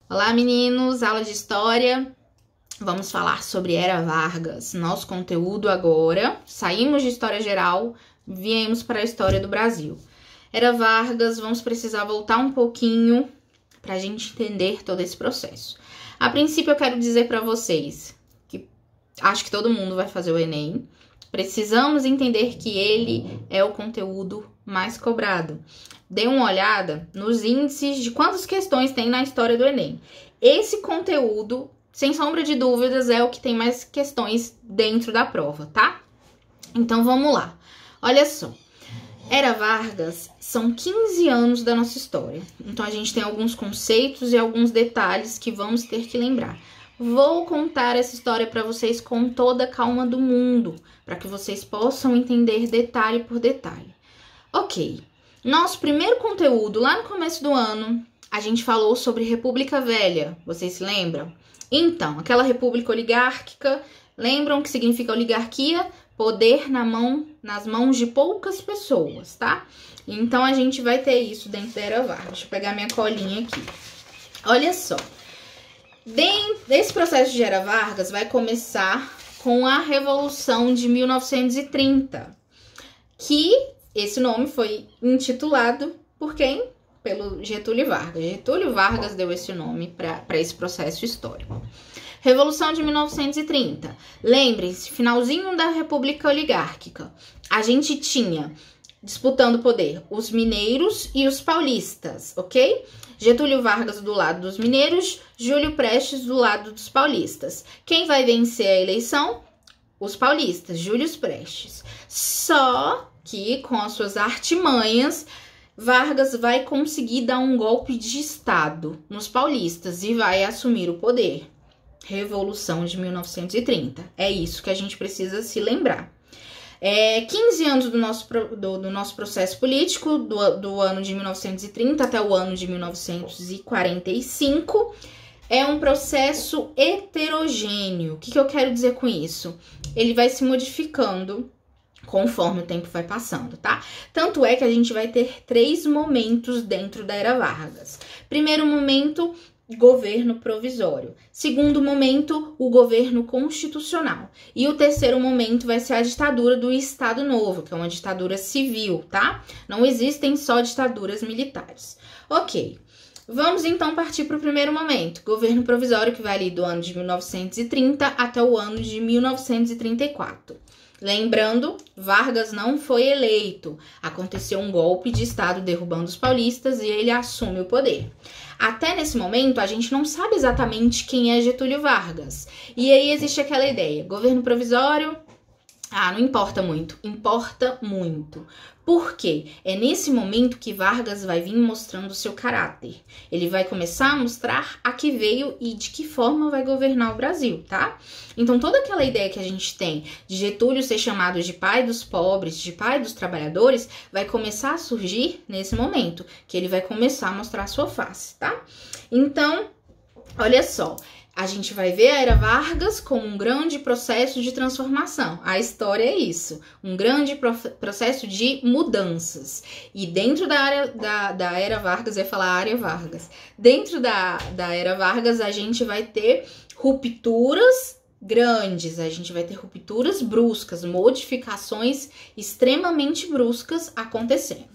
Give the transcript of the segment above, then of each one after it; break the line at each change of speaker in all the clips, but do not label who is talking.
Olá, meninos! Aula de História. Vamos falar sobre Era Vargas. Nosso conteúdo agora. Saímos de História Geral, viemos para a História do Brasil. Era Vargas, vamos precisar voltar um pouquinho para a gente entender todo esse processo. A princípio, eu quero dizer para vocês que acho que todo mundo vai fazer o Enem. Precisamos entender que ele é o conteúdo mais cobrado. Dê uma olhada nos índices de quantas questões tem na história do Enem. Esse conteúdo, sem sombra de dúvidas, é o que tem mais questões dentro da prova, tá? Então, vamos lá. Olha só. Era Vargas são 15 anos da nossa história. Então, a gente tem alguns conceitos e alguns detalhes que vamos ter que lembrar. Vou contar essa história para vocês com toda a calma do mundo, para que vocês possam entender detalhe por detalhe. Ok. Nosso primeiro conteúdo, lá no começo do ano, a gente falou sobre República Velha. Vocês se lembram? Então, aquela república oligárquica, lembram que significa oligarquia? Poder nas mãos de poucas pessoas, tá? Então, a gente vai ter isso dentro da Era Vargas. Deixa eu pegar minha colinha aqui. Olha só. Esse processo de Era Vargas vai começar com a Revolução de 1930, que esse nome foi intitulado por quem? Pelo Getúlio Vargas. Getúlio Vargas deu esse nome para esse processo histórico. Revolução de 1930. Lembrem-se, finalzinho da República Oligárquica. A gente tinha, disputando o poder, os mineiros e os paulistas, ok? Getúlio Vargas do lado dos mineiros, Júlio Prestes do lado dos paulistas. Quem vai vencer a eleição? Os paulistas, Júlio Prestes. Só que, com as suas artimanhas, Vargas vai conseguir dar um golpe de Estado nos paulistas e vai assumir o poder. Revolução de 1930. É isso que a gente precisa se lembrar. 15 anos do nosso processo político, do ano de 1930 até o ano de 1945, é um processo heterogêneo. O que eu quero dizer com isso? Ele vai se modificando conforme o tempo vai passando, tá? Tanto é que a gente vai ter 3 momentos dentro da Era Vargas. Primeiro momento, governo provisório. Segundo momento, o governo constitucional. E o terceiro momento vai ser a ditadura do Estado Novo, que é uma ditadura civil, tá? Não existem só ditaduras militares. Ok. Vamos então partir para o primeiro momento. Governo provisório, que vai ali do ano de 1930 até o ano de 1934. Lembrando, Vargas não foi eleito. Aconteceu um golpe de Estado derrubando os paulistas e ele assume o poder. Até nesse momento, a gente não sabe exatamente quem é Getúlio Vargas. E aí existe aquela ideia, governo provisório, não importa muito. Importa muito. Por quê? É nesse momento que Vargas vai vir mostrando o seu caráter. Ele vai começar a mostrar a que veio e de que forma vai governar o Brasil, tá? Então, toda aquela ideia que a gente tem de Getúlio ser chamado de pai dos pobres, de pai dos trabalhadores, vai começar a surgir nesse momento, que ele vai começar a mostrar a sua face, tá? Então, olha só. A gente vai ver a Era Vargas como um grande processo de transformação. A história é isso, um grande processo de mudanças. E dentro da Era Vargas, eu ia falar área Vargas. Dentro da Era Vargas, a gente vai ter rupturas grandes, a gente vai ter rupturas bruscas, modificações extremamente bruscas acontecendo.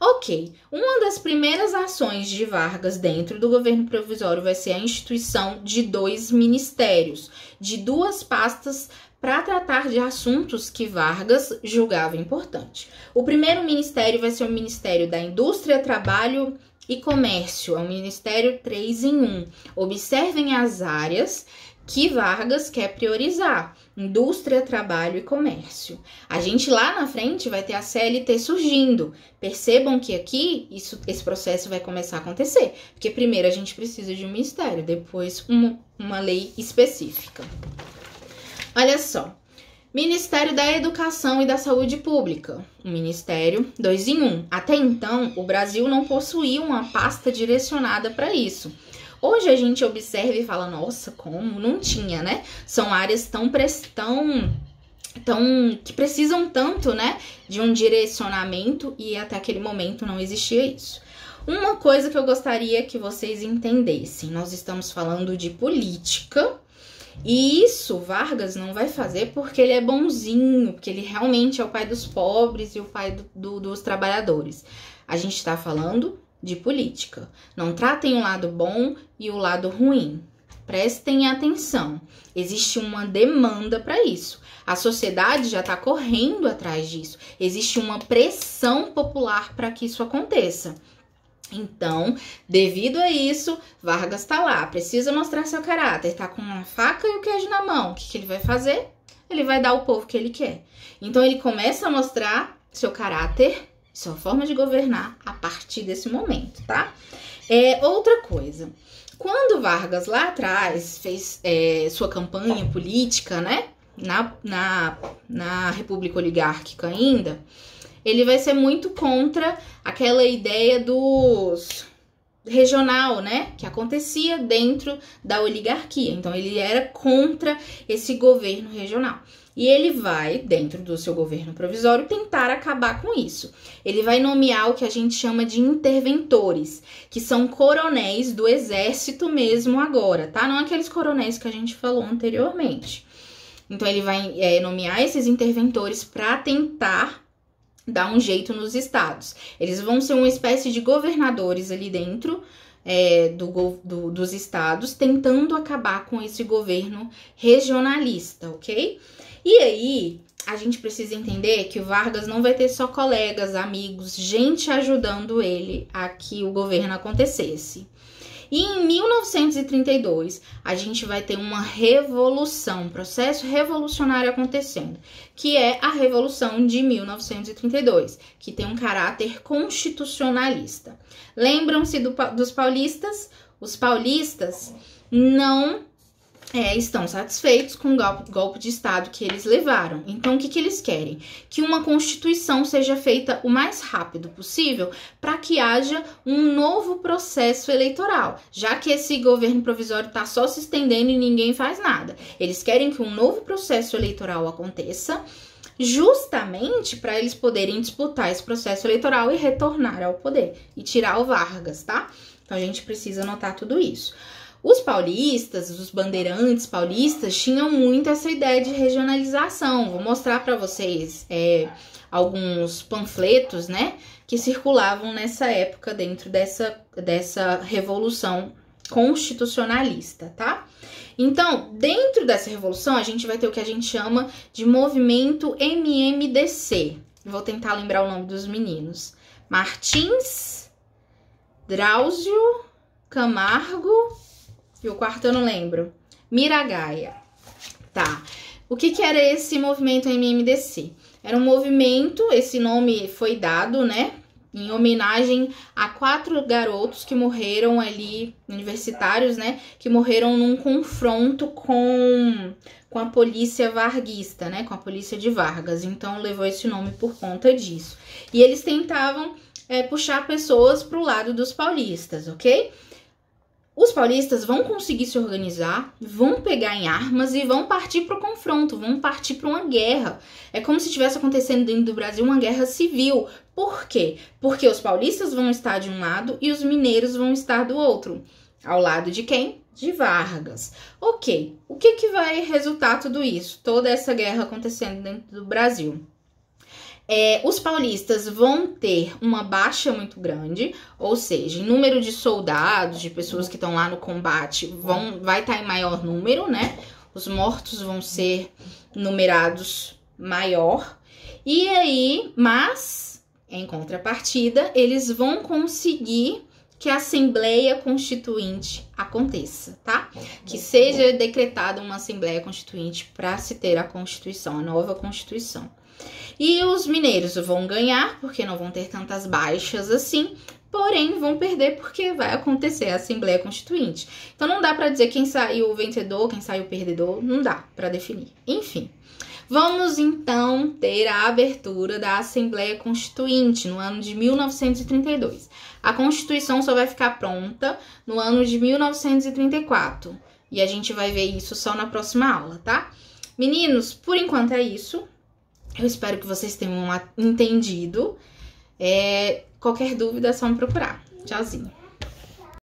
Ok, uma das primeiras ações de Vargas dentro do governo provisório vai ser a instituição de 2 ministérios, de 2 pastas para tratar de assuntos que Vargas julgava importante. O primeiro ministério vai ser o Ministério da Indústria, Trabalho e Comércio, é um ministério 3 em 1. Observem as áreas que Vargas quer priorizar: indústria, trabalho e comércio. A gente lá na frente vai ter a CLT surgindo. Percebam que aqui esse processo vai começar a acontecer, porque primeiro a gente precisa de um ministério, depois uma lei específica. Olha só, Ministério da Educação e da Saúde Pública, um ministério 2 em 1. Até então, o Brasil não possuía uma pasta direcionada para isso. Hoje a gente observa e fala, nossa, como? Não tinha, né? São áreas que precisam tanto, né, de um direcionamento e até aquele momento não existia isso. Uma coisa que eu gostaria que vocês entendessem, nós estamos falando de política, e isso Vargas não vai fazer porque ele é bonzinho, porque ele realmente é o pai dos pobres e o pai dos trabalhadores. A gente está falando de política. Não tratem o lado bom e o lado ruim. Prestem atenção. Existe uma demanda para isso. A sociedade já está correndo atrás disso. Existe uma pressão popular para que isso aconteça. Então, devido a isso, Vargas tá lá, precisa mostrar seu caráter, tá com uma faca e o queijo na mão. O que ele vai fazer? Ele vai dar ao povo que ele quer. Então, ele começa a mostrar seu caráter, sua forma de governar a partir desse momento, tá? Outra coisa, quando Vargas lá atrás fez sua campanha política, né, na República Oligárquica ainda, ele vai ser muito contra aquela ideia dos regional, né, que acontecia dentro da oligarquia. Então, ele era contra esse governo regional. E ele vai, dentro do seu governo provisório, tentar acabar com isso. Ele vai nomear o que a gente chama de interventores, que são coronéis do exército mesmo agora, tá? Não aqueles coronéis que a gente falou anteriormente. Então, ele vai nomear esses interventores para tentar dar um jeito nos estados. Eles vão ser uma espécie de governadores ali dentro dos estados, tentando acabar com esse governo regionalista, ok? E aí, a gente precisa entender que o Vargas não vai ter só colegas, amigos, gente ajudando ele a que o governo acontecesse. E em 1932, a gente vai ter uma revolução, um processo revolucionário acontecendo, que é a Revolução de 1932, que tem um caráter constitucionalista. Lembram-se dos paulistas? Os paulistas não estão satisfeitos com o golpe de Estado que eles levaram. Então, o que eles querem? Que uma Constituição seja feita o mais rápido possível para que haja um novo processo eleitoral, já que esse governo provisório está só se estendendo e ninguém faz nada. Eles querem que um novo processo eleitoral aconteça, justamente para eles poderem disputar esse processo eleitoral e retornar ao poder e tirar o Vargas, tá? Então, a gente precisa anotar tudo isso. Os paulistas, os bandeirantes paulistas, tinham muito essa ideia de regionalização. Vou mostrar para vocês alguns panfletos, né, que circulavam nessa época dentro dessa revolução constitucionalista, tá? Então, dentro dessa revolução, a gente vai ter o que a gente chama de movimento MMDC. Vou tentar lembrar o nome dos meninos. Martins, Drauzio, Camargo... E o quarto eu não lembro. Miragaia. Tá. O que era esse movimento MMDC? Era um movimento, esse nome foi dado, né? Em homenagem a 4 garotos que morreram ali, universitários, né? Que morreram num confronto com a polícia varguista, né? Com a polícia de Vargas. Então, levou esse nome por conta disso. E eles tentavam puxar pessoas pro lado dos paulistas, ok? Os paulistas vão conseguir se organizar, vão pegar em armas e vão partir para o confronto, vão partir para uma guerra. É como se estivesse acontecendo dentro do Brasil uma guerra civil. Por quê? Porque os paulistas vão estar de um lado e os mineiros vão estar do outro. Ao lado de quem? De Vargas. Ok, o que vai resultar tudo isso? Toda essa guerra acontecendo dentro do Brasil. Os paulistas vão ter uma baixa muito grande, ou seja, em número de soldados, de pessoas que estão lá no combate, vai estar em maior número, né? Os mortos vão ser numerados maior. E aí, mas, em contrapartida, eles vão conseguir que a Assembleia Constituinte aconteça, tá? Que seja decretada uma Assembleia Constituinte para se ter a Constituição, a nova Constituição. E os mineiros vão ganhar, porque não vão ter tantas baixas assim, porém vão perder porque vai acontecer a Assembleia Constituinte. Então não dá para dizer quem saiu vencedor, quem saiu perdedor, não dá para definir. Enfim, vamos então ter a abertura da Assembleia Constituinte no ano de 1932. A Constituição só vai ficar pronta no ano de 1934. E a gente vai ver isso só na próxima aula, tá? Meninos, por enquanto é isso. Eu espero que vocês tenham entendido. Qualquer dúvida é só me procurar. Tchauzinho.